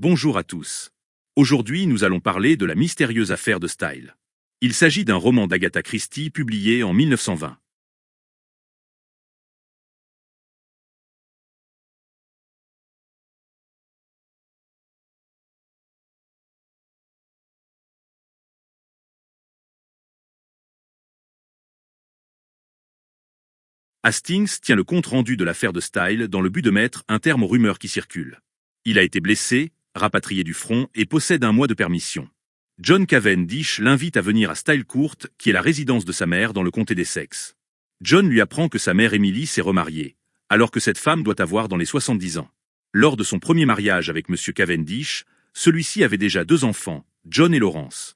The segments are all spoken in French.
Bonjour à tous. Aujourd'hui, nous allons parler de la mystérieuse affaire de Style. Il s'agit d'un roman d'Agatha Christie publié en 1920. Hastings tient le compte-rendu de l'affaire de Style dans le but de mettre un terme aux rumeurs qui circulent. Il a été blessé, rapatrié du front et possède un mois de permission. John Cavendish l'invite à venir à Style Court, qui est la résidence de sa mère dans le comté d'Essex. John lui apprend que sa mère Emily s'est remariée, alors que cette femme doit avoir dans les 70 ans. Lors de son premier mariage avec M. Cavendish, celui-ci avait déjà 2 enfants, John et Laurence.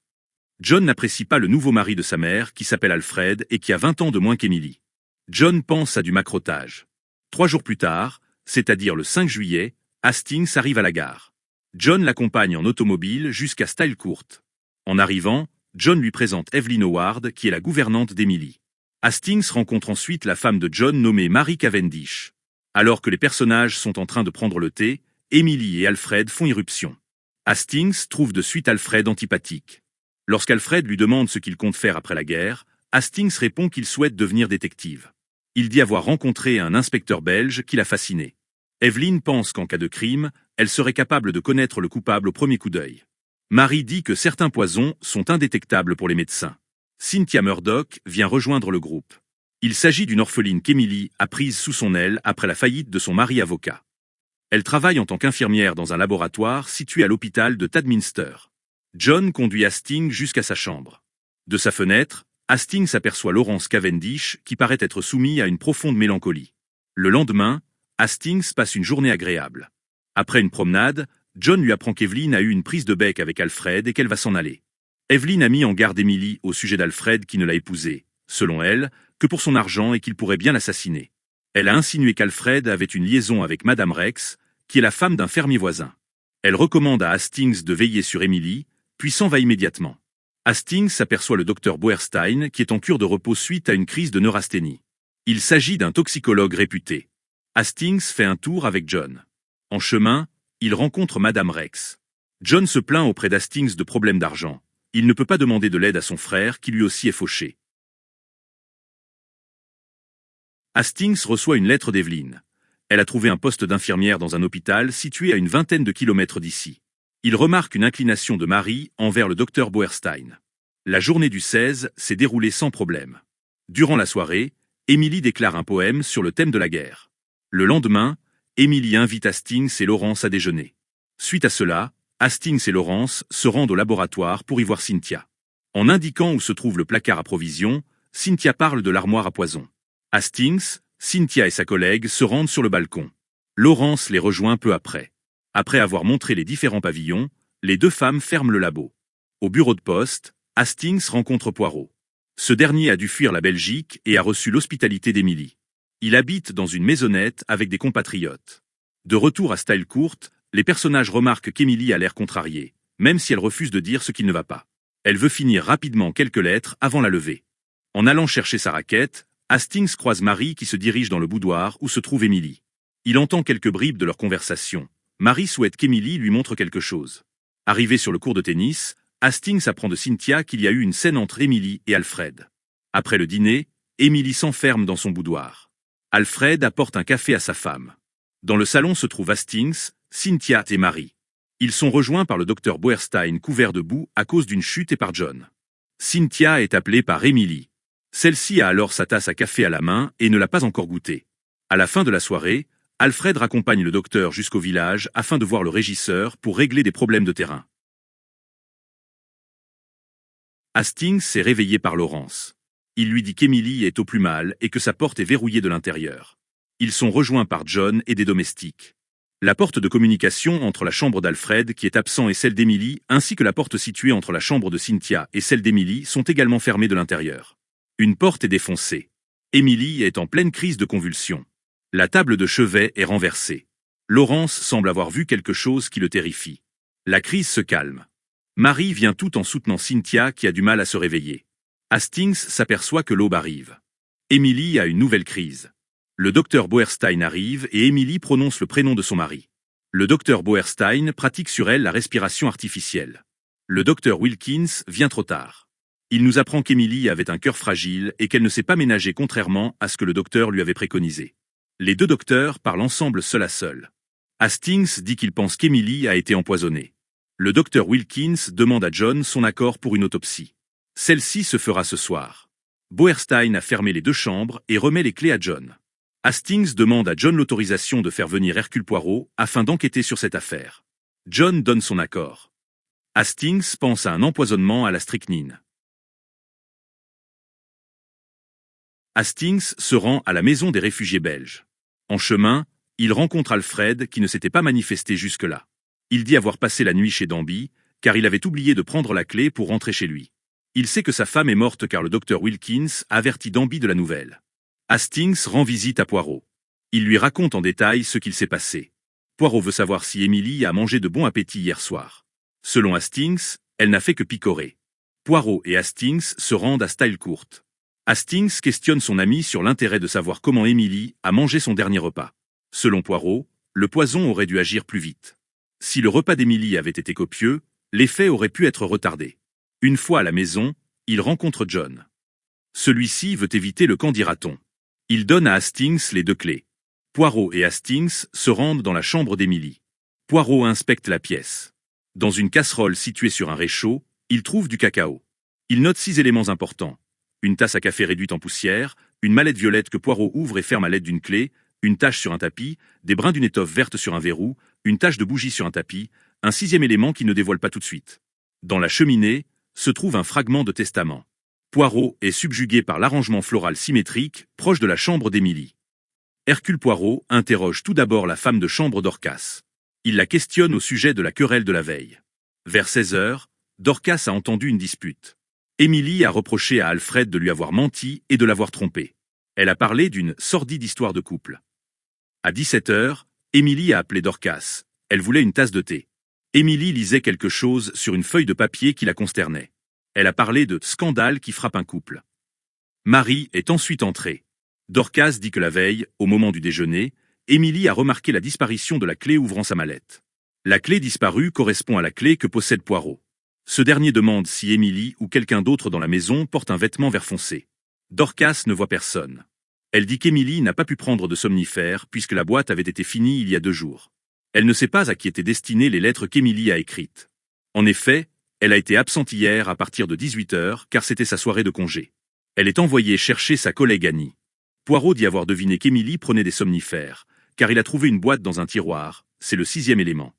John n'apprécie pas le nouveau mari de sa mère, qui s'appelle Alfred et qui a 20 ans de moins qu'Emily. John pense à du macrotage. 3 jours plus tard, c'est-à-dire le 5 juillet, Hastings arrive à la gare. John l'accompagne en automobile jusqu'à Style Court. En arrivant, John lui présente Evelyn Howard, qui est la gouvernante d'Emily. Hastings rencontre ensuite la femme de John nommée Mary Cavendish. Alors que les personnages sont en train de prendre le thé, Emily et Alfred font irruption. Hastings trouve de suite Alfred antipathique. Lorsqu'Alfred lui demande ce qu'il compte faire après la guerre, Hastings répond qu'il souhaite devenir détective. Il dit avoir rencontré un inspecteur belge qui l'a fasciné. Evelyn pense qu'en cas de crime, elle serait capable de connaître le coupable au premier coup d'œil. Mary dit que certains poisons sont indétectables pour les médecins. Cynthia Murdoch vient rejoindre le groupe. Il s'agit d'une orpheline qu'Emily a prise sous son aile après la faillite de son mari avocat. Elle travaille en tant qu'infirmière dans un laboratoire situé à l'hôpital de Tadminster. John conduit Hastings jusqu'à sa chambre. De sa fenêtre, Hastings aperçoit Laurence Cavendish qui paraît être soumis à une profonde mélancolie. Le lendemain, Hastings passe une journée agréable. Après une promenade, John lui apprend qu'Evelyn a eu une prise de bec avec Alfred et qu'elle va s'en aller. Evelyn a mis en garde Emily au sujet d'Alfred qui ne l'a épousée, selon elle, que pour son argent et qu'il pourrait bien l'assassiner. Elle a insinué qu'Alfred avait une liaison avec Madame Rex, qui est la femme d'un fermier voisin. Elle recommande à Hastings de veiller sur Emily, puis s'en va immédiatement. Hastings s'aperçoit le docteur Boerstein qui est en cure de repos suite à une crise de neurasthénie. Il s'agit d'un toxicologue réputé. Hastings fait un tour avec John. En chemin, il rencontre Madame Rex. John se plaint auprès d'Hastings de problèmes d'argent. Il ne peut pas demander de l'aide à son frère qui lui aussi est fauché. Hastings reçoit une lettre d'Evelyn. Elle a trouvé un poste d'infirmière dans un hôpital situé à une vingtaine de kilomètres d'ici. Il remarque une inclination de Mary envers le docteur Boerstein. La journée du 16 s'est déroulée sans problème. Durant la soirée, Emily déclare un poème sur le thème de la guerre. Le lendemain, Emily invite Hastings et Laurence à déjeuner. Suite à cela, Hastings et Laurence se rendent au laboratoire pour y voir Cynthia. En indiquant où se trouve le placard à provisions, Cynthia parle de l'armoire à poison. Hastings, Cynthia et sa collègue se rendent sur le balcon. Laurence les rejoint peu après. Après avoir montré les différents pavillons, les 2 femmes ferment le labo. Au bureau de poste, Hastings rencontre Poirot. Ce dernier a dû fuir la Belgique et a reçu l'hospitalité d'Emily. Il habite dans une maisonnette avec des compatriotes. De retour à Style Court, les personnages remarquent qu'Emily a l'air contrariée, même si elle refuse de dire ce qui ne va pas. Elle veut finir rapidement quelques lettres avant la levée. En allant chercher sa raquette, Hastings croise Mary qui se dirige dans le boudoir où se trouve Emily. Il entend quelques bribes de leur conversation. Mary souhaite qu'Emily lui montre quelque chose. Arrivé sur le court de tennis, Hastings apprend de Cynthia qu'il y a eu une scène entre Emily et Alfred. Après le dîner, Emily s'enferme dans son boudoir. Alfred apporte un café à sa femme. Dans le salon se trouvent Hastings, Cynthia et Mary. Ils sont rejoints par le docteur Boerstein couvert de boue à cause d'une chute et par John. Cynthia est appelée par Emily. Celle-ci a alors sa tasse à café à la main et ne l'a pas encore goûtée. À la fin de la soirée, Alfred raccompagne le docteur jusqu'au village afin de voir le régisseur pour régler des problèmes de terrain. Hastings est réveillé par Laurence. Il lui dit qu'Emily est au plus mal et que sa porte est verrouillée de l'intérieur. Ils sont rejoints par John et des domestiques. La porte de communication entre la chambre d'Alfred qui est absent et celle d'Emily, ainsi que la porte située entre la chambre de Cynthia et celle d'Emily sont également fermées de l'intérieur. Une porte est défoncée. Emily est en pleine crise de convulsions. La table de chevet est renversée. Laurence semble avoir vu quelque chose qui le terrifie. La crise se calme. Mary vient tout en soutenant Cynthia qui a du mal à se réveiller. Hastings s'aperçoit que l'aube arrive. Emily a une nouvelle crise. Le docteur Boerstein arrive et Emily prononce le prénom de son mari. Le docteur Boerstein pratique sur elle la respiration artificielle. Le docteur Wilkins vient trop tard. Il nous apprend qu'Emily avait un cœur fragile et qu'elle ne s'est pas ménagée contrairement à ce que le docteur lui avait préconisé. Les deux docteurs parlent ensemble seul à seul. Hastings dit qu'il pense qu'Emily a été empoisonnée. Le docteur Wilkins demande à John son accord pour une autopsie. Celle-ci se fera ce soir. Boerstein a fermé les deux chambres et remet les clés à John. Hastings demande à John l'autorisation de faire venir Hercule Poirot afin d'enquêter sur cette affaire. John donne son accord. Hastings pense à un empoisonnement à la strychnine. Hastings se rend à la maison des réfugiés belges. En chemin, il rencontre Alfred qui ne s'était pas manifesté jusque-là. Il dit avoir passé la nuit chez Danby, car il avait oublié de prendre la clé pour rentrer chez lui. Il sait que sa femme est morte car le docteur Wilkins avertit Danby de la nouvelle. Hastings rend visite à Poirot. Il lui raconte en détail ce qu'il s'est passé. Poirot veut savoir si Emily a mangé de bon appétit hier soir. Selon Hastings, elle n'a fait que picorer. Poirot et Hastings se rendent à Stylecourt. Hastings questionne son ami sur l'intérêt de savoir comment Emily a mangé son dernier repas. Selon Poirot, le poison aurait dû agir plus vite. Si le repas d'Emily avait été copieux, l'effet aurait pu être retardé. Une fois à la maison, il rencontre John. Celui-ci veut éviter le qu'en dira-t-on. Il donne à Hastings les deux clés. Poirot et Hastings se rendent dans la chambre d'Emily. Poirot inspecte la pièce. Dans une casserole située sur un réchaud, il trouve du cacao. Il note 6 éléments importants. Une tasse à café réduite en poussière, une mallette violette que Poirot ouvre et ferme à l'aide d'une clé, une tache sur un tapis, des brins d'une étoffe verte sur un verrou, une tache de bougie sur un tapis, un 6e élément qu'il ne dévoile pas tout de suite. Dans la cheminée, se trouve un fragment de testament. Poirot est subjugué par l'arrangement floral symétrique, proche de la chambre d'Emily. Hercule Poirot interroge tout d'abord la femme de chambre Dorcas. Il la questionne au sujet de la querelle de la veille. Vers 16 heures, Dorcas a entendu une dispute. Emily a reproché à Alfred de lui avoir menti et de l'avoir trompé. Elle a parlé d'une sordide histoire de couple. À 17 heures, Emily a appelé Dorcas. Elle voulait une tasse de thé. Emily lisait quelque chose sur une feuille de papier qui la consternait. Elle a parlé de scandale qui frappe un couple. Marie est ensuite entrée. Dorcas dit que la veille, au moment du déjeuner, Emily a remarqué la disparition de la clé ouvrant sa mallette. La clé disparue correspond à la clé que possède Poirot. Ce dernier demande si Emily ou quelqu'un d'autre dans la maison porte un vêtement vert foncé. Dorcas ne voit personne. Elle dit qu'Emily n'a pas pu prendre de somnifères puisque la boîte avait été finie il y a 2 jours. Elle ne sait pas à qui étaient destinées les lettres qu'Emily a écrites. En effet, elle a été absente hier à partir de 18 heures car c'était sa soirée de congé. Elle est envoyée chercher sa collègue Annie. Poirot dit avoir deviné qu'Emily prenait des somnifères, car il a trouvé une boîte dans un tiroir, c'est le 6e élément.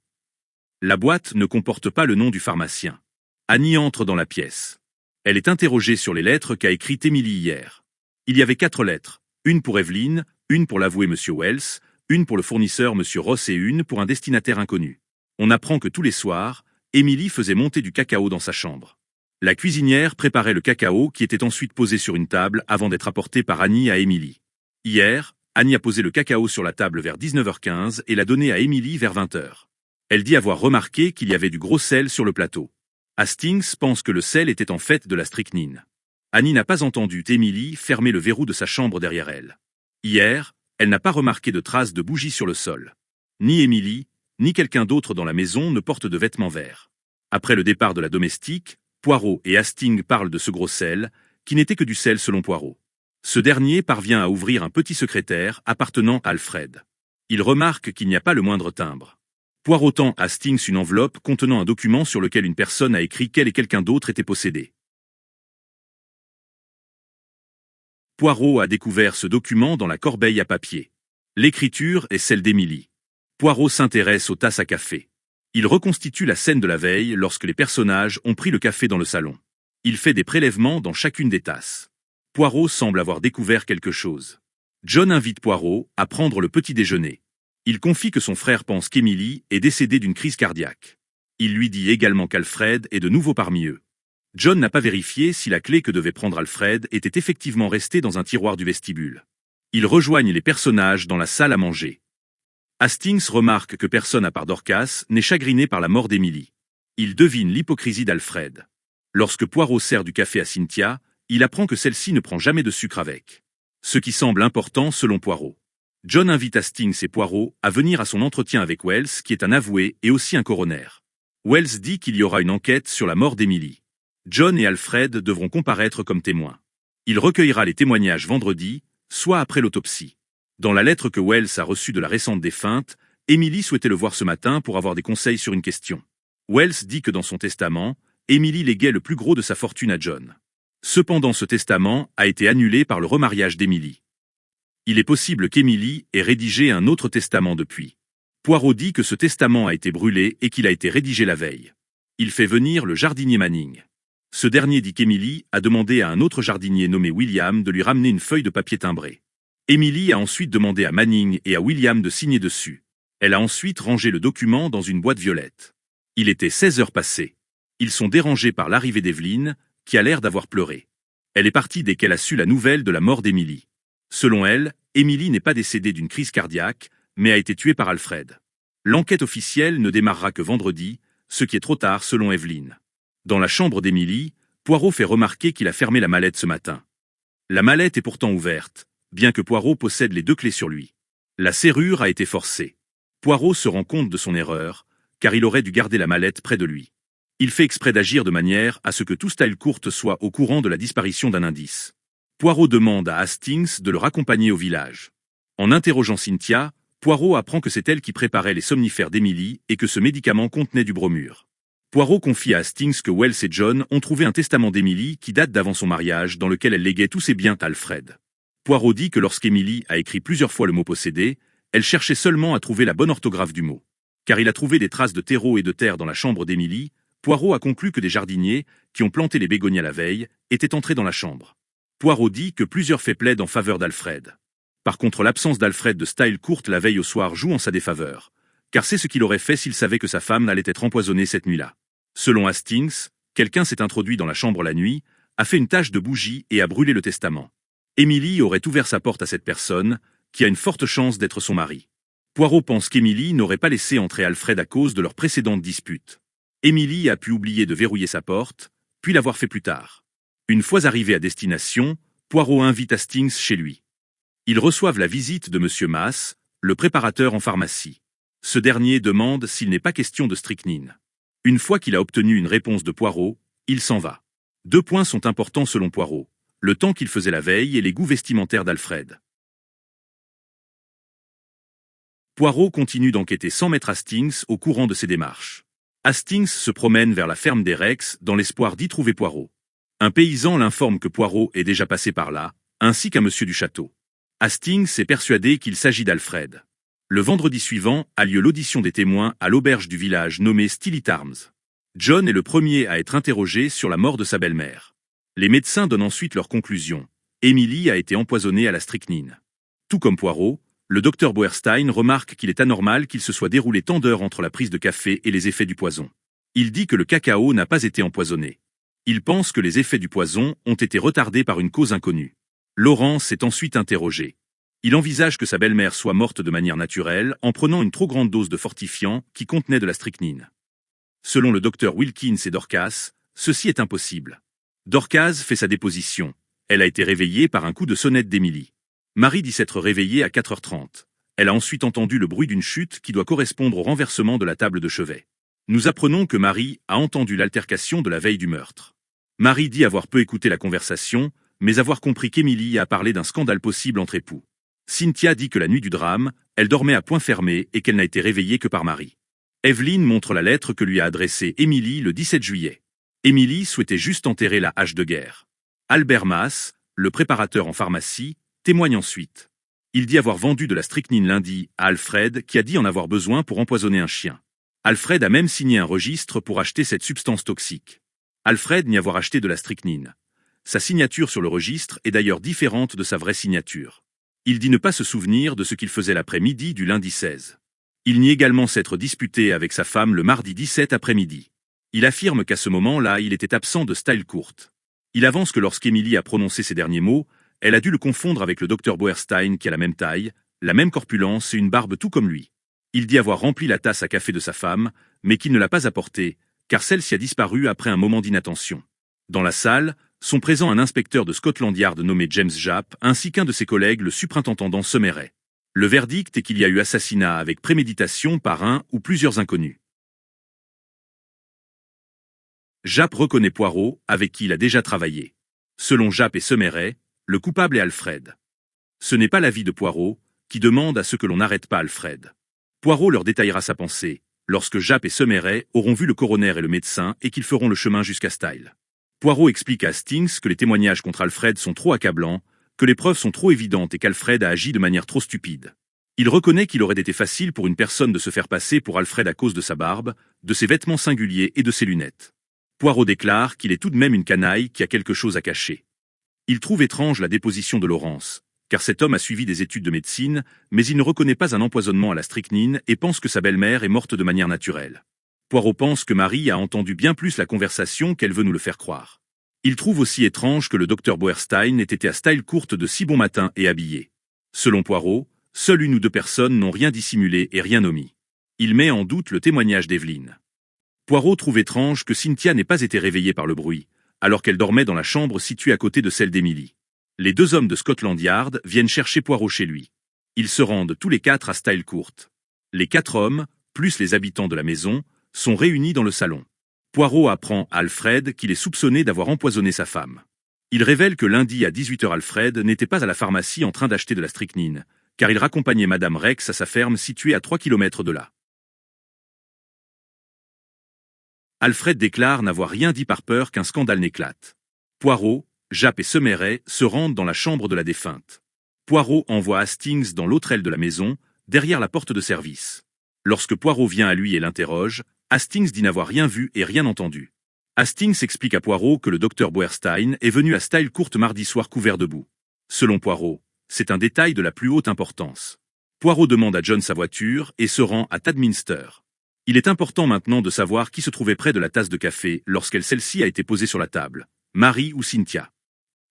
La boîte ne comporte pas le nom du pharmacien. Annie entre dans la pièce. Elle est interrogée sur les lettres qu'a écrites Emily hier. Il y avait 4 lettres, une pour Evelyne, une pour l'avoué M. Wells, une pour le fournisseur M. Ross et une pour un destinataire inconnu. On apprend que tous les soirs, Emily faisait monter du cacao dans sa chambre. La cuisinière préparait le cacao qui était ensuite posé sur une table avant d'être apporté par Annie à Emily. Hier, Annie a posé le cacao sur la table vers 19h15 et l'a donné à Emily vers 20h. Elle dit avoir remarqué qu'il y avait du gros sel sur le plateau. Hastings pense que le sel était en fait de la strychnine. Annie n'a pas entendu Emily fermer le verrou de sa chambre derrière elle. Hier, elle n'a pas remarqué de traces de bougies sur le sol. Ni Emily, ni quelqu'un d'autre dans la maison ne porte de vêtements verts. Après le départ de la domestique, Poirot et Hastings parlent de ce gros sel, qui n'était que du sel selon Poirot. Ce dernier parvient à ouvrir un petit secrétaire appartenant à Alfred. Il remarque qu'il n'y a pas le moindre timbre. Poirot tend à Hastings une enveloppe contenant un document sur lequel une personne a écrit qu'elle et quelqu'un d'autre étaient possédés. Poirot a découvert ce document dans la corbeille à papier. L'écriture est celle d'Emily. Poirot s'intéresse aux tasses à café. Il reconstitue la scène de la veille lorsque les personnages ont pris le café dans le salon. Il fait des prélèvements dans chacune des tasses. Poirot semble avoir découvert quelque chose. John invite Poirot à prendre le petit déjeuner. Il confie que son frère pense qu'Emily est décédée d'une crise cardiaque. Il lui dit également qu'Alfred est de nouveau parmi eux. John n'a pas vérifié si la clé que devait prendre Alfred était effectivement restée dans un tiroir du vestibule. Ils rejoignent les personnages dans la salle à manger. Hastings remarque que personne à part Dorcas n'est chagriné par la mort d'Emily. Il devine l'hypocrisie d'Alfred. Lorsque Poirot sert du café à Cynthia, il apprend que celle-ci ne prend jamais de sucre avec. Ce qui semble important selon Poirot. John invite Hastings et Poirot à venir à son entretien avec Wells, qui est un avoué et aussi un coroner. Wells dit qu'il y aura une enquête sur la mort d'Emily. John et Alfred devront comparaître comme témoins. Il recueillera les témoignages vendredi, soit après l'autopsie. Dans la lettre que Wells a reçue de la récente défunte, Emily souhaitait le voir ce matin pour avoir des conseils sur une question. Wells dit que dans son testament, Emily léguait le plus gros de sa fortune à John. Cependant, ce testament a été annulé par le remariage d'Emily. Il est possible qu'Emily ait rédigé un autre testament depuis. Poirot dit que ce testament a été brûlé et qu'il a été rédigé la veille. Il fait venir le jardinier Manning. Ce dernier dit qu'Emily a demandé à un autre jardinier nommé William de lui ramener une feuille de papier timbré. Emily a ensuite demandé à Manning et à William de signer dessus. Elle a ensuite rangé le document dans une boîte violette. Il était 16 heures passées. Ils sont dérangés par l'arrivée d'Evelyn, qui a l'air d'avoir pleuré. Elle est partie dès qu'elle a su la nouvelle de la mort d'Emily. Selon elle, Emily n'est pas décédée d'une crise cardiaque, mais a été tuée par Alfred. L'enquête officielle ne démarrera que vendredi, ce qui est trop tard selon Evelyn. Dans la chambre d'Emily, Poirot fait remarquer qu'il a fermé la mallette ce matin. La mallette est pourtant ouverte, bien que Poirot possède les 2 clés sur lui. La serrure a été forcée. Poirot se rend compte de son erreur, car il aurait dû garder la mallette près de lui. Il fait exprès d'agir de manière à ce que tout Style Court soit au courant de la disparition d'un indice. Poirot demande à Hastings de le raccompagner au village. En interrogeant Cynthia, Poirot apprend que c'est elle qui préparait les somnifères d'Emily et que ce médicament contenait du bromure. Poirot confie à Hastings que Wells et John ont trouvé un testament d'Emily qui date d'avant son mariage dans lequel elle léguait tous ses biens à Alfred. Poirot dit que lorsqu'Emily a écrit plusieurs fois le mot possédé, elle cherchait seulement à trouver la bonne orthographe du mot. Car il a trouvé des traces de terreau et de terre dans la chambre d'Emily, Poirot a conclu que des jardiniers, qui ont planté les bégonias la veille, étaient entrés dans la chambre. Poirot dit que plusieurs faits plaident en faveur d'Alfred. Par contre, l'absence d'Alfred de Style Court la veille au soir joue en sa défaveur, car c'est ce qu'il aurait fait s'il savait que sa femme allait être empoisonnée cette nuit-là. Selon Hastings, quelqu'un s'est introduit dans la chambre la nuit, a fait une tache de bougie et a brûlé le testament. Emily aurait ouvert sa porte à cette personne, qui a une forte chance d'être son mari. Poirot pense qu'Emily n'aurait pas laissé entrer Alfred à cause de leur précédente dispute. Emily a pu oublier de verrouiller sa porte, puis l'avoir fait plus tard. Une fois arrivé à destination, Poirot invite Hastings chez lui. Ils reçoivent la visite de M. Maas, le préparateur en pharmacie. Ce dernier demande s'il n'est pas question de strychnine. Une fois qu'il a obtenu une réponse de Poirot, il s'en va. 2 points sont importants selon Poirot: le temps qu'il faisait la veille et les goûts vestimentaires d'Alfred. Poirot continue d'enquêter sans mettre Hastings au courant de ses démarches. Hastings se promène vers la ferme des Rex dans l'espoir d'y trouver Poirot. Un paysan l'informe que Poirot est déjà passé par là, ainsi qu'un monsieur du château. Hastings est persuadé qu'il s'agit d'Alfred. Le vendredi suivant a lieu l'audition des témoins à l'auberge du village nommée Stillit Arms. John est le premier à être interrogé sur la mort de sa belle-mère. Les médecins donnent ensuite leurs conclusions. Emily a été empoisonnée à la strychnine. Tout comme Poirot, le docteur Boerstein remarque qu'il est anormal qu'il se soit déroulé tant d'heures entre la prise de café et les effets du poison. Il dit que le cacao n'a pas été empoisonné. Il pense que les effets du poison ont été retardés par une cause inconnue. Lawrence est ensuite interrogé. Il envisage que sa belle-mère soit morte de manière naturelle en prenant une trop grande dose de fortifiant qui contenait de la strychnine. Selon le docteur Wilkins et Dorcas, ceci est impossible. Dorcas fait sa déposition. Elle a été réveillée par un coup de sonnette d'Emily. Marie dit s'être réveillée à 4h30. Elle a ensuite entendu le bruit d'une chute qui doit correspondre au renversement de la table de chevet. Nous apprenons que Marie a entendu l'altercation de la veille du meurtre. Marie dit avoir peu écouté la conversation, mais avoir compris qu'Emily a parlé d'un scandale possible entre époux. Cynthia dit que la nuit du drame, elle dormait à poing fermé et qu'elle n'a été réveillée que par Marie. Evelyn montre la lettre que lui a adressée Emily le 17 juillet. Emily souhaitait juste enterrer la hache de guerre. Albert Maas, le préparateur en pharmacie, témoigne ensuite. Il dit avoir vendu de la strychnine lundi à Alfred qui a dit en avoir besoin pour empoisonner un chien. Alfred a même signé un registre pour acheter cette substance toxique. Alfred n'y avoir acheté de la strychnine. Sa signature sur le registre est d'ailleurs différente de sa vraie signature. Il dit ne pas se souvenir de ce qu'il faisait l'après-midi du lundi 16. Il nie également s'être disputé avec sa femme le mardi 17 après-midi. Il affirme qu'à ce moment-là, il était absent de Style Court. Il avance que lorsqu'Emily a prononcé ces derniers mots, elle a dû le confondre avec le docteur Boerstein qui a la même taille, la même corpulence et une barbe tout comme lui. Il dit avoir rempli la tasse à café de sa femme, mais qu'il ne l'a pas apportée, car celle-ci a disparu après un moment d'inattention. Dans la salle, sont présents un inspecteur de Scotland Yard nommé James Japp, ainsi qu'un de ses collègues, le superintendant Semeret. Le verdict est qu'il y a eu assassinat avec préméditation par un ou plusieurs inconnus. Japp reconnaît Poirot, avec qui il a déjà travaillé. Selon Japp et Semeret, le coupable est Alfred. Ce n'est pas l'avis de Poirot, qui demande à ce que l'on n'arrête pas Alfred. Poirot leur détaillera sa pensée, lorsque Japp et Semeret auront vu le coroner et le médecin et qu'ils feront le chemin jusqu'à Style. Poirot explique à Hastings que les témoignages contre Alfred sont trop accablants, que les preuves sont trop évidentes et qu'Alfred a agi de manière trop stupide. Il reconnaît qu'il aurait été facile pour une personne de se faire passer pour Alfred à cause de sa barbe, de ses vêtements singuliers et de ses lunettes. Poirot déclare qu'il est tout de même une canaille qui a quelque chose à cacher. Il trouve étrange la déposition de Laurence, car cet homme a suivi des études de médecine, mais il ne reconnaît pas un empoisonnement à la strychnine et pense que sa belle-mère est morte de manière naturelle. Poirot pense que Marie a entendu bien plus la conversation qu'elle veut nous le faire croire. Il trouve aussi étrange que le docteur Boerstein ait été à Style Court de si bon matin et habillé. Selon Poirot, seule une ou deux personnes n'ont rien dissimulé et rien omis. Il met en doute le témoignage d'Evelyn. Poirot trouve étrange que Cynthia n'ait pas été réveillée par le bruit, alors qu'elle dormait dans la chambre située à côté de celle d'Emily. Les deux hommes de Scotland Yard viennent chercher Poirot chez lui. Ils se rendent tous les quatre à Style Court. Les 4 hommes, plus les habitants de la maison, sont réunis dans le salon. Poirot apprend à Alfred qu'il est soupçonné d'avoir empoisonné sa femme. Il révèle que lundi à 18h Alfred n'était pas à la pharmacie en train d'acheter de la strychnine, car il raccompagnait Madame Rex à sa ferme située à 3 km de là. Alfred déclare n'avoir rien dit par peur qu'un scandale n'éclate. Poirot, Japp et Semeret se rendent dans la chambre de la défunte. Poirot envoie Hastings dans l'autre aile de la maison, derrière la porte de service. Lorsque Poirot vient à lui et l'interroge, Hastings dit n'avoir rien vu et rien entendu. Hastings explique à Poirot que le docteur Boerstein est venu à Style Court mardi soir couvert de boue. Selon Poirot, c'est un détail de la plus haute importance. Poirot demande à John sa voiture et se rend à Tadminster. Il est important maintenant de savoir qui se trouvait près de la tasse de café celle-ci a été posée sur la table, Marie ou Cynthia.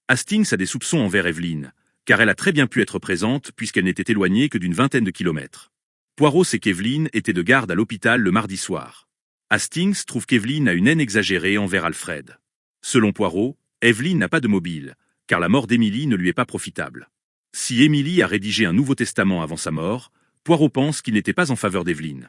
Hastings a des soupçons envers Evelyn, car elle a très bien pu être présente puisqu'elle n'était éloignée que d'une vingtaine de kilomètres. Poirot sait qu'Evelyn était de garde à l'hôpital le mardi soir. Hastings trouve qu'Evelyn a une haine exagérée envers Alfred. Selon Poirot, Evelyn n'a pas de mobile, car la mort d'Emily ne lui est pas profitable. Si Emily a rédigé un Nouveau Testament avant sa mort, Poirot pense qu'il n'était pas en faveur d'Evelyn.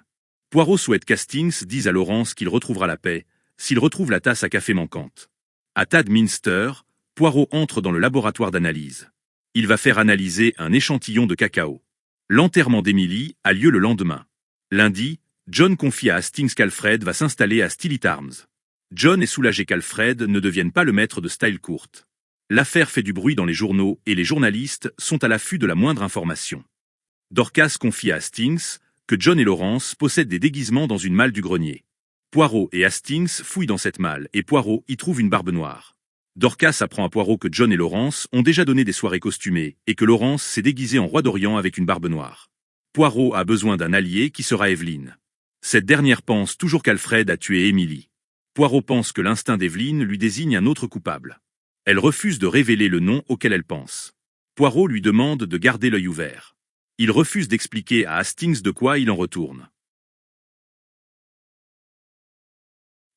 Poirot souhaite qu'Hastings dise à Laurence qu'il retrouvera la paix, s'il retrouve la tasse à café manquante. À Tadminster, Poirot entre dans le laboratoire d'analyse. Il va faire analyser un échantillon de cacao. L'enterrement d'Emily a lieu le lendemain. Lundi, John confie à Hastings qu'Alfred va s'installer à Stillett Arms. John est soulagé qu'Alfred ne devienne pas le maître de Style Court. L'affaire fait du bruit dans les journaux et les journalistes sont à l'affût de la moindre information. Dorcas confie à Hastings que John et Laurence possèdent des déguisements dans une malle du grenier. Poirot et Hastings fouillent dans cette malle et Poirot y trouve une barbe noire. Dorcas apprend à Poirot que John et Laurence ont déjà donné des soirées costumées et que Laurence s'est déguisée en roi d'Orient avec une barbe noire. Poirot a besoin d'un allié qui sera Evelyn. Cette dernière pense toujours qu'Alfred a tué Emily. Poirot pense que l'instinct d'Evelyn lui désigne un autre coupable. Elle refuse de révéler le nom auquel elle pense. Poirot lui demande de garder l'œil ouvert. Il refuse d'expliquer à Hastings de quoi il en retourne.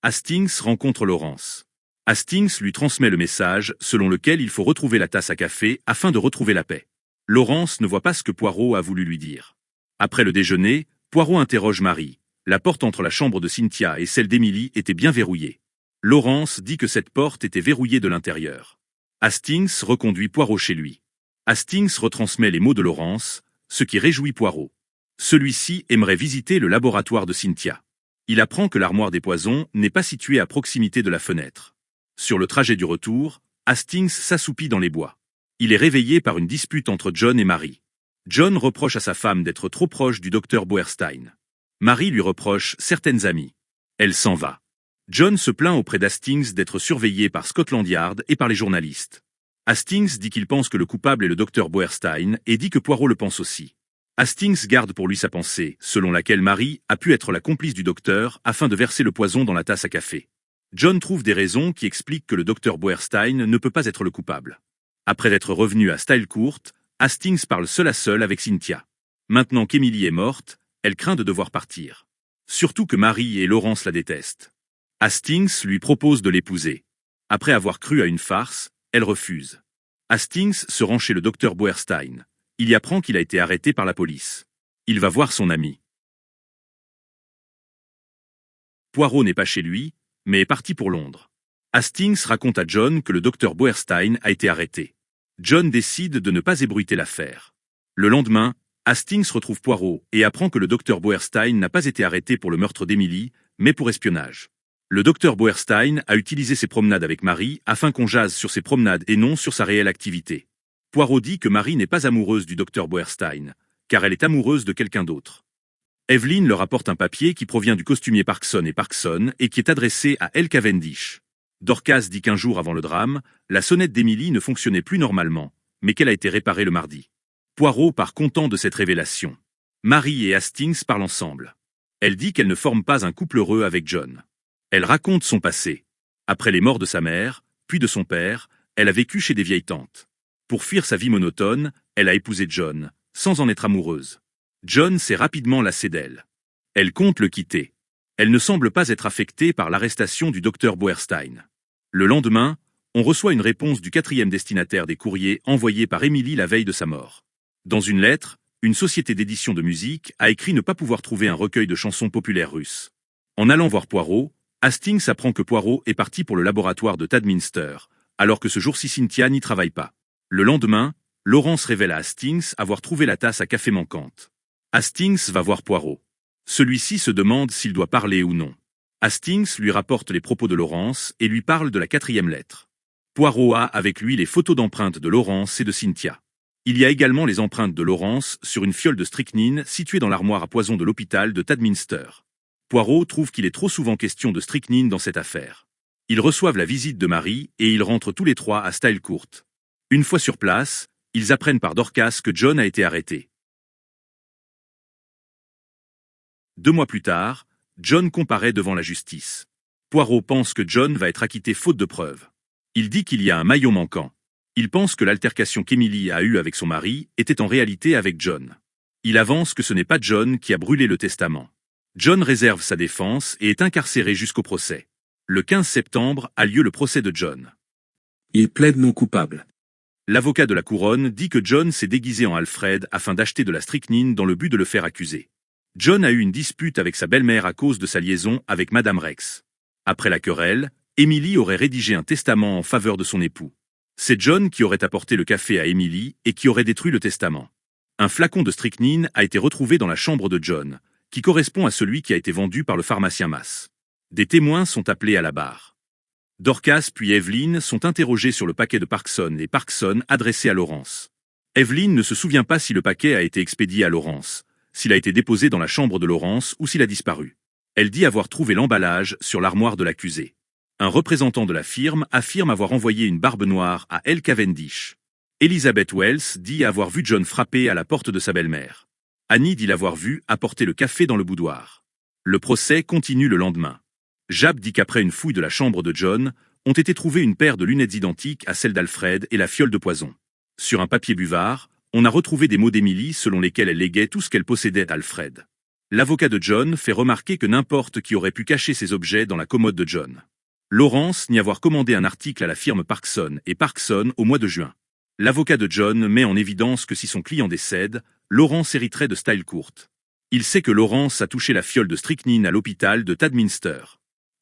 Hastings rencontre Laurence. Hastings lui transmet le message selon lequel il faut retrouver la tasse à café afin de retrouver la paix. Laurence ne voit pas ce que Poirot a voulu lui dire. Après le déjeuner, Poirot interroge Marie. La porte entre la chambre de Cynthia et celle d'Emily était bien verrouillée. Laurence dit que cette porte était verrouillée de l'intérieur. Hastings reconduit Poirot chez lui. Hastings retransmet les mots de Laurence, ce qui réjouit Poirot. Celui-ci aimerait visiter le laboratoire de Cynthia. Il apprend que l'armoire des poisons n'est pas située à proximité de la fenêtre. Sur le trajet du retour, Hastings s'assoupit dans les bois. Il est réveillé par une dispute entre John et Marie. John reproche à sa femme d'être trop proche du docteur Boerstein. Marie lui reproche certaines amies. Elle s'en va. John se plaint auprès d'Hastings d'être surveillé par Scotland Yard et par les journalistes. Hastings dit qu'il pense que le coupable est le docteur Boerstein et dit que Poirot le pense aussi. Hastings garde pour lui sa pensée, selon laquelle Marie a pu être la complice du docteur afin de verser le poison dans la tasse à café. John trouve des raisons qui expliquent que le docteur Boerstein ne peut pas être le coupable. Après être revenu à Style Court, Hastings parle seul à seul avec Cynthia. Maintenant qu'Emily est morte, elle craint de devoir partir. Surtout que Marie et Laurence la détestent. Hastings lui propose de l'épouser. Après avoir cru à une farce, elle refuse. Hastings se rend chez le docteur Boerstein. Il y apprend qu'il a été arrêté par la police. Il va voir son ami. Poirot n'est pas chez lui, mais est parti pour Londres. Hastings raconte à John que le docteur Boerstein a été arrêté. John décide de ne pas ébruiter l'affaire. Le lendemain, Hastings retrouve Poirot et apprend que le docteur Boerstein n'a pas été arrêté pour le meurtre d'Emily, mais pour espionnage. Le docteur Boerstein a utilisé ses promenades avec Marie afin qu'on jase sur ses promenades et non sur sa réelle activité. Poirot dit que Marie n'est pas amoureuse du docteur Boerstein, car elle est amoureuse de quelqu'un d'autre. Evelyn leur apporte un papier qui provient du costumier Parkson et qui est adressé à Elle Cavendish. Dorcas dit qu'un jour avant le drame, la sonnette d'Emily ne fonctionnait plus normalement, mais qu'elle a été réparée le mardi. Poirot part content de cette révélation. Marie et Hastings parlent ensemble. Elle dit qu'elle ne forme pas un couple heureux avec John. Elle raconte son passé. Après les morts de sa mère, puis de son père, elle a vécu chez des vieilles tantes. Pour fuir sa vie monotone, elle a épousé John, sans en être amoureuse. John s'est rapidement lassé d'elle. Elle compte le quitter. Elle ne semble pas être affectée par l'arrestation du docteur Boerstein. Le lendemain, on reçoit une réponse du 4e destinataire des courriers envoyés par Emily la veille de sa mort. Dans une lettre, une société d'édition de musique a écrit ne pas pouvoir trouver un recueil de chansons populaires russes. En allant voir Poirot, Hastings apprend que Poirot est parti pour le laboratoire de Tadminster, alors que ce jour-ci Cynthia n'y travaille pas. Le lendemain, Laurence révèle à Hastings avoir trouvé la tasse à café manquante. Hastings va voir Poirot. Celui-ci se demande s'il doit parler ou non. Hastings lui rapporte les propos de Laurence et lui parle de la 4e lettre. Poirot a avec lui les photos d'empreintes de Laurence et de Cynthia. Il y a également les empreintes de Laurence sur une fiole de strychnine située dans l'armoire à poison de l'hôpital de Tadminster. Poirot trouve qu'il est trop souvent question de strychnine dans cette affaire. Ils reçoivent la visite de Marie et ils rentrent tous les trois à Stylecourt. Une fois sur place, ils apprennent par Dorcas que John a été arrêté. 2 mois plus tard, John comparaît devant la justice. Poirot pense que John va être acquitté faute de preuves. Il dit qu'il y a un maillon manquant. Il pense que l'altercation qu'Emily a eue avec son mari était en réalité avec John. Il avance que ce n'est pas John qui a brûlé le testament. John réserve sa défense et est incarcéré jusqu'au procès. Le 15 septembre a lieu le procès de John. Il plaide non coupable. L'avocat de la couronne dit que John s'est déguisé en Alfred afin d'acheter de la strychnine dans le but de le faire accuser. John a eu une dispute avec sa belle-mère à cause de sa liaison avec Madame Rex. Après la querelle, Emily aurait rédigé un testament en faveur de son époux. C'est John qui aurait apporté le café à Emily et qui aurait détruit le testament. Un flacon de strychnine a été retrouvé dans la chambre de John, qui correspond à celui qui a été vendu par le pharmacien Mass. Des témoins sont appelés à la barre. Dorcas puis Evelyn sont interrogés sur le paquet de Parkson adressé à Laurence. Evelyn ne se souvient pas si le paquet a été expédié à Laurence, s'il a été déposé dans la chambre de Laurence ou s'il a disparu. Elle dit avoir trouvé l'emballage sur l'armoire de l'accusé. Un représentant de la firme affirme avoir envoyé une barbe noire à Elle Cavendish. Elizabeth Wells dit avoir vu John frapper à la porte de sa belle-mère. Annie dit l'avoir vu apporter le café dans le boudoir. Le procès continue le lendemain. Jab dit qu'après une fouille de la chambre de John, ont été trouvées une paire de lunettes identiques à celle d'Alfred et la fiole de poison. Sur un papier buvard, on a retrouvé des mots d'Emily selon lesquels elle léguait tout ce qu'elle possédait à Alfred. L'avocat de John fait remarquer que n'importe qui aurait pu cacher ces objets dans la commode de John. Laurence nie avoir commandé un article à la firme Parkson au mois de juin. L'avocat de John met en évidence que si son client décède, Laurence hériterait de Stylecourt. Il sait que Laurence a touché la fiole de strychnine à l'hôpital de Tadminster.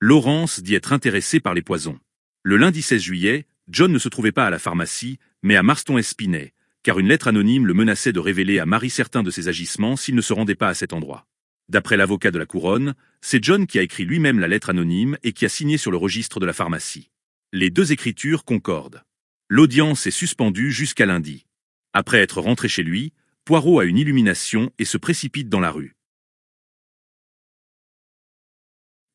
Laurence dit être intéressée par les poisons. Le lundi 16 juillet, John ne se trouvait pas à la pharmacie, mais à Marston-Espinet, car une lettre anonyme le menaçait de révéler à Marie certains de ses agissements s'il ne se rendait pas à cet endroit. D'après l'avocat de la couronne, c'est John qui a écrit lui-même la lettre anonyme et qui a signé sur le registre de la pharmacie. Les deux écritures concordent. L'audience est suspendue jusqu'à lundi. Après être rentré chez lui, Poirot a une illumination et se précipite dans la rue.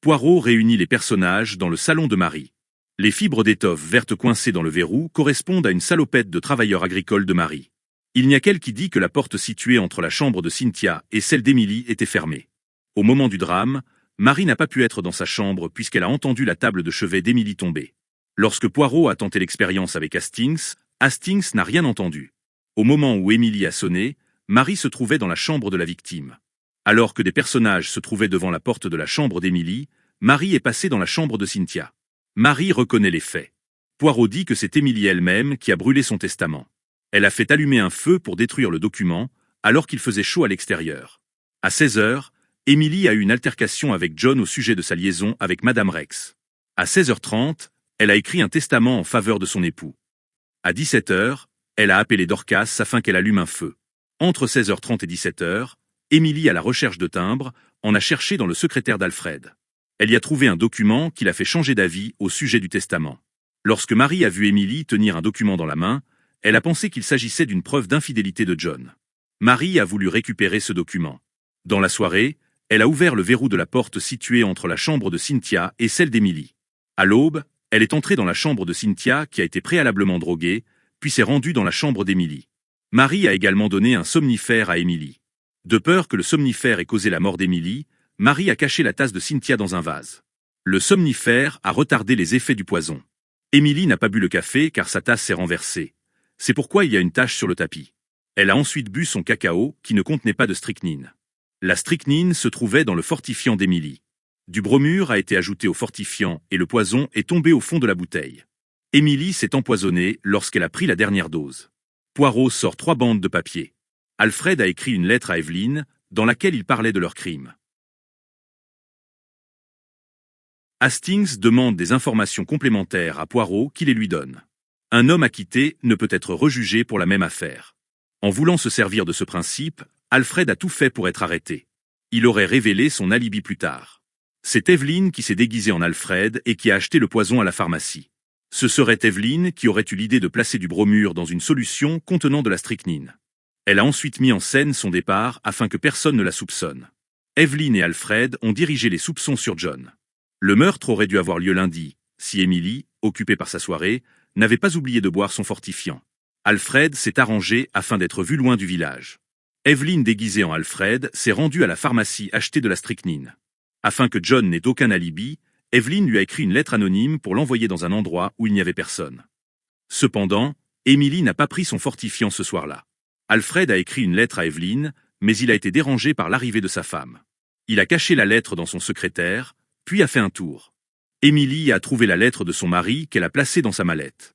Poirot réunit les personnages dans le salon de Marie. Les fibres d'étoffe verte coincées dans le verrou correspondent à une salopette de travailleur agricole de Marie. Il n'y a qu'elle qui dit que la porte située entre la chambre de Cynthia et celle d'Emily était fermée. Au moment du drame, Marie n'a pas pu être dans sa chambre puisqu'elle a entendu la table de chevet d'Emily tomber. Lorsque Poirot a tenté l'expérience avec Hastings, Hastings n'a rien entendu. Au moment où Emily a sonné, Marie se trouvait dans la chambre de la victime. Alors que des personnages se trouvaient devant la porte de la chambre d'Emily, Marie est passée dans la chambre de Cynthia. Marie reconnaît les faits. Poirot dit que c'est Emily elle-même qui a brûlé son testament. Elle a fait allumer un feu pour détruire le document, alors qu'il faisait chaud à l'extérieur. À 16 heures, Emily a eu une altercation avec John au sujet de sa liaison avec Madame Rex. À 16h30, elle a écrit un testament en faveur de son époux. À 17h, elle a appelé Dorcas afin qu'elle allume un feu. Entre 16h30 et 17h, Emily, à la recherche de timbres, en a cherché dans le secrétaire d'Alfred. Elle y a trouvé un document qui l'a fait changer d'avis au sujet du testament. Lorsque Marie a vu Emily tenir un document dans la main, elle a pensé qu'il s'agissait d'une preuve d'infidélité de John. Marie a voulu récupérer ce document. Dans la soirée, elle a ouvert le verrou de la porte située entre la chambre de Cynthia et celle d'Emily. À l'aube, elle est entrée dans la chambre de Cynthia qui a été préalablement droguée, puis s'est rendue dans la chambre d'Emily. Marie a également donné un somnifère à Emily. De peur que le somnifère ait causé la mort d'Emily, Marie a caché la tasse de Cynthia dans un vase. Le somnifère a retardé les effets du poison. Emily n'a pas bu le café car sa tasse s'est renversée. C'est pourquoi il y a une tache sur le tapis. Elle a ensuite bu son cacao qui ne contenait pas de strychnine. La strychnine se trouvait dans le fortifiant d'Emily. Du bromure a été ajouté au fortifiant et le poison est tombé au fond de la bouteille. Emily s'est empoisonnée lorsqu'elle a pris la dernière dose. Poirot sort 3 bandes de papier. Alfred a écrit une lettre à Evelyn, dans laquelle il parlait de leur crime. Hastings demande des informations complémentaires à Poirot qui les lui donne. Un homme acquitté ne peut être rejugé pour la même affaire. En voulant se servir de ce principe, Alfred a tout fait pour être arrêté. Il aurait révélé son alibi plus tard. C'est Evelyn qui s'est déguisée en Alfred et qui a acheté le poison à la pharmacie. Ce serait Evelyn qui aurait eu l'idée de placer du bromure dans une solution contenant de la strychnine. Elle a ensuite mis en scène son départ afin que personne ne la soupçonne. Evelyn et Alfred ont dirigé les soupçons sur John. Le meurtre aurait dû avoir lieu lundi, si Emily, occupée par sa soirée, n'avait pas oublié de boire son fortifiant. Alfred s'est arrangé afin d'être vu loin du village. Evelyn, déguisée en Alfred, s'est rendue à la pharmacie acheter de la strychnine. Afin que John n'ait aucun alibi, Evelyn lui a écrit une lettre anonyme pour l'envoyer dans un endroit où il n'y avait personne. Cependant, Emily n'a pas pris son fortifiant ce soir-là. Alfred a écrit une lettre à Evelyn, mais il a été dérangé par l'arrivée de sa femme. Il a caché la lettre dans son secrétaire, puis a fait un tour. Emily a trouvé la lettre de son mari qu'elle a placée dans sa mallette.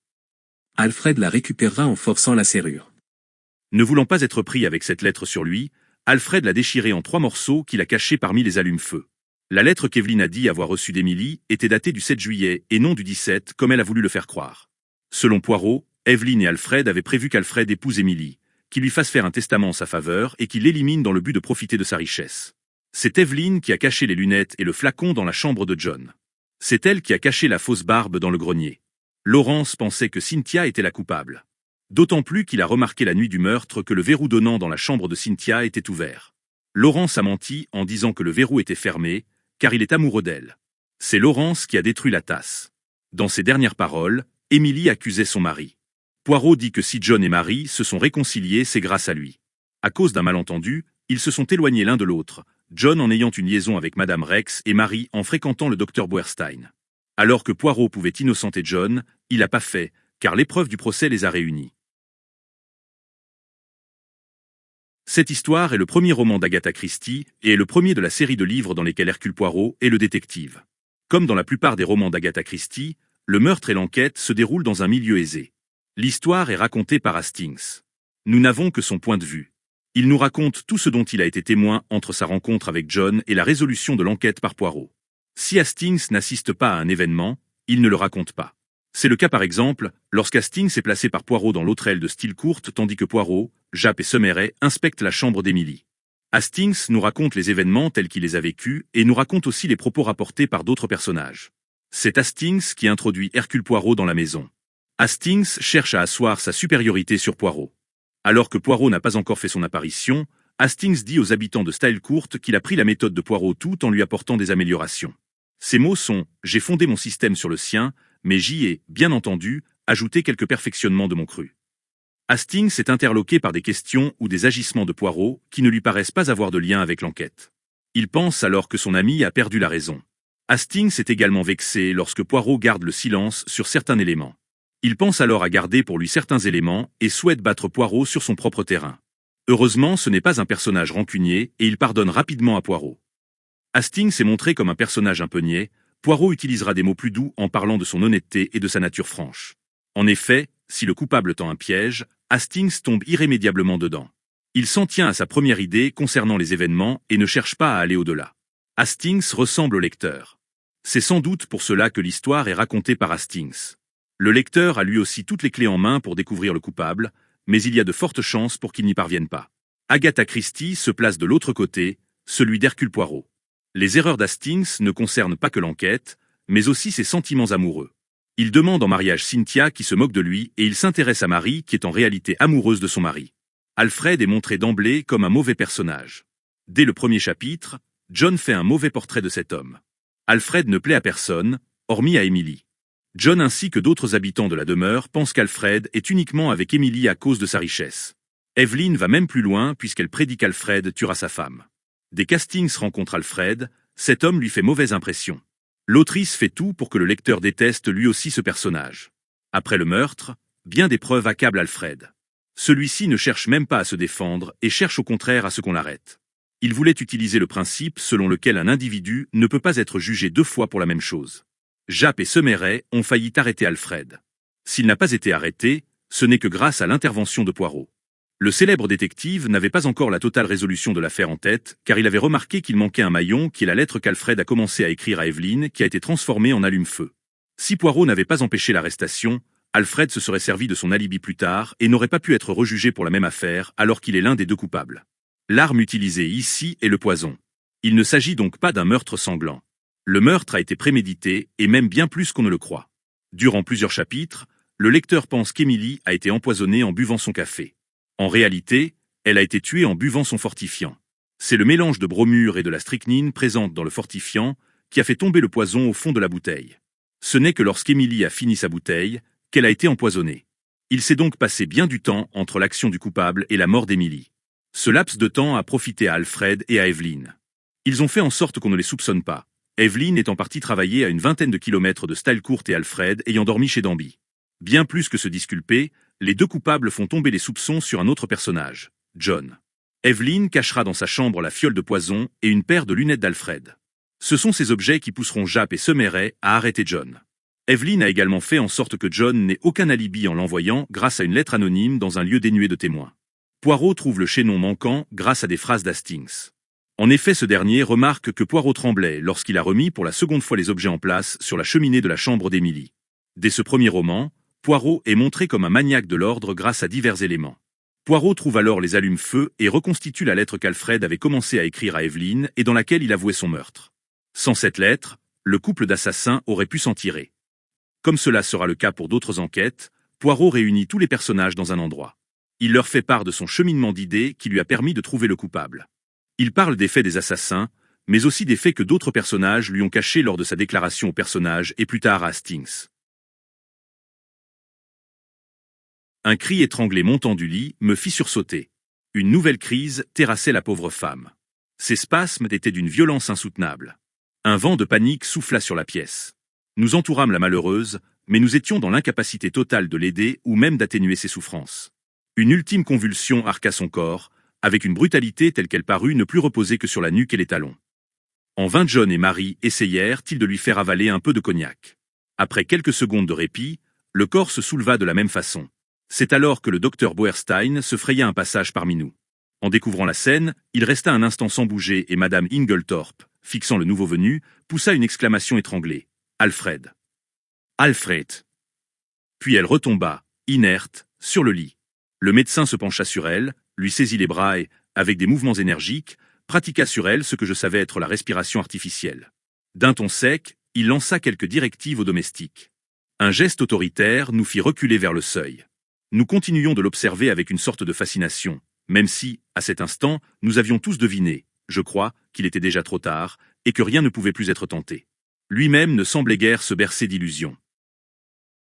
Alfred la récupérera en forçant la serrure. Ne voulant pas être pris avec cette lettre sur lui, Alfred l'a déchirée en 3 morceaux qu'il a cachés parmi les allumes-feu. La lettre qu'Evelyn a dit avoir reçue d'Emily était datée du 7 juillet et non du 17 comme elle a voulu le faire croire. Selon Poirot, Evelyn et Alfred avaient prévu qu'Alfred épouse Emily, qu'il lui fasse faire un testament en sa faveur et qu'il l'élimine dans le but de profiter de sa richesse. C'est Evelyn qui a caché les lunettes et le flacon dans la chambre de John. C'est elle qui a caché la fausse barbe dans le grenier. Laurence pensait que Cynthia était la coupable. D'autant plus qu'il a remarqué la nuit du meurtre que le verrou donnant dans la chambre de Cynthia était ouvert. Laurence a menti en disant que le verrou était fermé, car il est amoureux d'elle. C'est Laurence qui a détruit la tasse. Dans ses dernières paroles, Emily accusait son mari. Poirot dit que si John et Marie se sont réconciliés, c'est grâce à lui. À cause d'un malentendu, ils se sont éloignés l'un de l'autre, John en ayant une liaison avec Madame Rex et Marie en fréquentant le docteur Boerstein. Alors que Poirot pouvait innocenter John, il n'a pas fait, car l'épreuve du procès les a réunis. Cette histoire est le premier roman d'Agatha Christie et est le premier de la série de livres dans lesquels Hercule Poirot est le détective. Comme dans la plupart des romans d'Agatha Christie, le meurtre et l'enquête se déroulent dans un milieu aisé. L'histoire est racontée par Hastings. Nous n'avons que son point de vue. Il nous raconte tout ce dont il a été témoin entre sa rencontre avec John et la résolution de l'enquête par Poirot. Si Hastings n'assiste pas à un événement, il ne le raconte pas. C'est le cas par exemple, lorsqu'Hastings est placé par Poirot dans l'autre aile de style courte tandis que Poirot, Japp et Semeret inspectent la chambre d'Emily. Hastings nous raconte les événements tels qu'il les a vécus et nous raconte aussi les propos rapportés par d'autres personnages. C'est Hastings qui introduit Hercule Poirot dans la maison. Hastings cherche à asseoir sa supériorité sur Poirot. Alors que Poirot n'a pas encore fait son apparition, Hastings dit aux habitants de Stylecourt qu'il a pris la méthode de Poirot tout en lui apportant des améliorations. Ces mots sont « J'ai fondé mon système sur le sien, mais j'y ai, bien entendu, ajouté quelques perfectionnements de mon cru. » Hastings est interloqué par des questions ou des agissements de Poirot qui ne lui paraissent pas avoir de lien avec l'enquête. Il pense alors que son ami a perdu la raison. Hastings est également vexé lorsque Poirot garde le silence sur certains éléments. Il pense alors à garder pour lui certains éléments et souhaite battre Poirot sur son propre terrain. Heureusement, ce n'est pas un personnage rancunier et il pardonne rapidement à Poirot. Hastings est montré comme un personnage un peu niais, Poirot utilisera des mots plus doux en parlant de son honnêteté et de sa nature franche. En effet, si le coupable tend un piège, Hastings tombe irrémédiablement dedans. Il s'en tient à sa première idée concernant les événements et ne cherche pas à aller au-delà. Hastings ressemble au lecteur. C'est sans doute pour cela que l'histoire est racontée par Hastings. Le lecteur a lui aussi toutes les clés en main pour découvrir le coupable, mais il y a de fortes chances pour qu'il n'y parvienne pas. Agatha Christie se place de l'autre côté, celui d'Hercule Poirot. Les erreurs d'Hastings ne concernent pas que l'enquête, mais aussi ses sentiments amoureux. Il demande en mariage Cynthia qui se moque de lui et il s'intéresse à Mary qui est en réalité amoureuse de son mari. Alfred est montré d'emblée comme un mauvais personnage. Dès le premier chapitre, John fait un mauvais portrait de cet homme. Alfred ne plaît à personne, hormis à Emily. John ainsi que d'autres habitants de la demeure pensent qu'Alfred est uniquement avec Emily à cause de sa richesse. Evelyn va même plus loin puisqu'elle prédit qu'Alfred tuera sa femme. Dès qu'Hastings rencontre Alfred, cet homme lui fait mauvaise impression. L'autrice fait tout pour que le lecteur déteste lui aussi ce personnage. Après le meurtre, bien des preuves accablent Alfred. Celui-ci ne cherche même pas à se défendre et cherche au contraire à ce qu'on l'arrête. Il voulait utiliser le principe selon lequel un individu ne peut pas être jugé 2 fois pour la même chose. Japp et Semeret ont failli arrêter Alfred. S'il n'a pas été arrêté, ce n'est que grâce à l'intervention de Poirot. Le célèbre détective n'avait pas encore la totale résolution de l'affaire en tête, car il avait remarqué qu'il manquait un maillon qui est la lettre qu'Alfred a commencé à écrire à Evelyn, qui a été transformée en allume-feu. Si Poirot n'avait pas empêché l'arrestation, Alfred se serait servi de son alibi plus tard et n'aurait pas pu être rejugé pour la même affaire alors qu'il est l'un des 2 coupables. L'arme utilisée ici est le poison. Il ne s'agit donc pas d'un meurtre sanglant. Le meurtre a été prémédité et même bien plus qu'on ne le croit. Durant plusieurs chapitres, le lecteur pense qu'Emily a été empoisonnée en buvant son café. En réalité, elle a été tuée en buvant son fortifiant. C'est le mélange de bromure et de la strychnine présente dans le fortifiant qui a fait tomber le poison au fond de la bouteille. Ce n'est que lorsqu'Emily a fini sa bouteille qu'elle a été empoisonnée. Il s'est donc passé bien du temps entre l'action du coupable et la mort d'Emily. Ce laps de temps a profité à Alfred et à Evelyn. Ils ont fait en sorte qu'on ne les soupçonne pas. Evelyn étant partie travailler à une 20aine de kilomètres de Stylecourt et Alfred ayant dormi chez Danby. Bien plus que se disculper, les 2 coupables font tomber les soupçons sur un autre personnage, John. Evelyn cachera dans sa chambre la fiole de poison et une paire de lunettes d'Alfred. Ce sont ces objets qui pousseront Japp et Semeret à arrêter John. Evelyn a également fait en sorte que John n'ait aucun alibi en l'envoyant grâce à une lettre anonyme dans un lieu dénué de témoins. Poirot trouve le chaînon manquant grâce à des phrases d'Hastings. En effet, ce dernier remarque que Poirot tremblait lorsqu'il a remis pour la seconde fois les objets en place sur la cheminée de la chambre d'Emily. Dès ce premier roman, Poirot est montré comme un maniaque de l'ordre grâce à divers éléments. Poirot trouve alors les allumes-feu et reconstitue la lettre qu'Alfred avait commencé à écrire à Evelyn et dans laquelle il avouait son meurtre. Sans cette lettre, le couple d'assassins aurait pu s'en tirer. Comme cela sera le cas pour d'autres enquêtes, Poirot réunit tous les personnages dans un endroit. Il leur fait part de son cheminement d'idées qui lui a permis de trouver le coupable. Il parle des faits des assassins, mais aussi des faits que d'autres personnages lui ont cachés lors de sa déclaration au personnage et plus tard à Hastings. Un cri étranglé montant du lit me fit sursauter. Une nouvelle crise terrassait la pauvre femme. Ses spasmes étaient d'une violence insoutenable. Un vent de panique souffla sur la pièce. Nous entourâmes la malheureuse, mais nous étions dans l'incapacité totale de l'aider ou même d'atténuer ses souffrances. Une ultime convulsion arqua son corps, avec une brutalité telle qu'elle parut ne plus reposer que sur la nuque et les talons. En vain John et Mary essayèrent-ils de lui faire avaler un peu de cognac. Après quelques secondes de répit, le corps se souleva de la même façon. C'est alors que le docteur Boerstein se fraya un passage parmi nous. En découvrant la scène, il resta un instant sans bouger et Madame Inglethorpe, fixant le nouveau venu, poussa une exclamation étranglée. « Alfred !»« Alfred !» Puis elle retomba, inerte, sur le lit. Le médecin se pencha sur elle, lui saisit les bras et, avec des mouvements énergiques, pratiqua sur elle ce que je savais être la respiration artificielle. D'un ton sec, il lança quelques directives aux domestiques. Un geste autoritaire nous fit reculer vers le seuil. Nous continuions de l'observer avec une sorte de fascination, même si, à cet instant, nous avions tous deviné, je crois, qu'il était déjà trop tard, et que rien ne pouvait plus être tenté. Lui-même ne semblait guère se bercer d'illusions.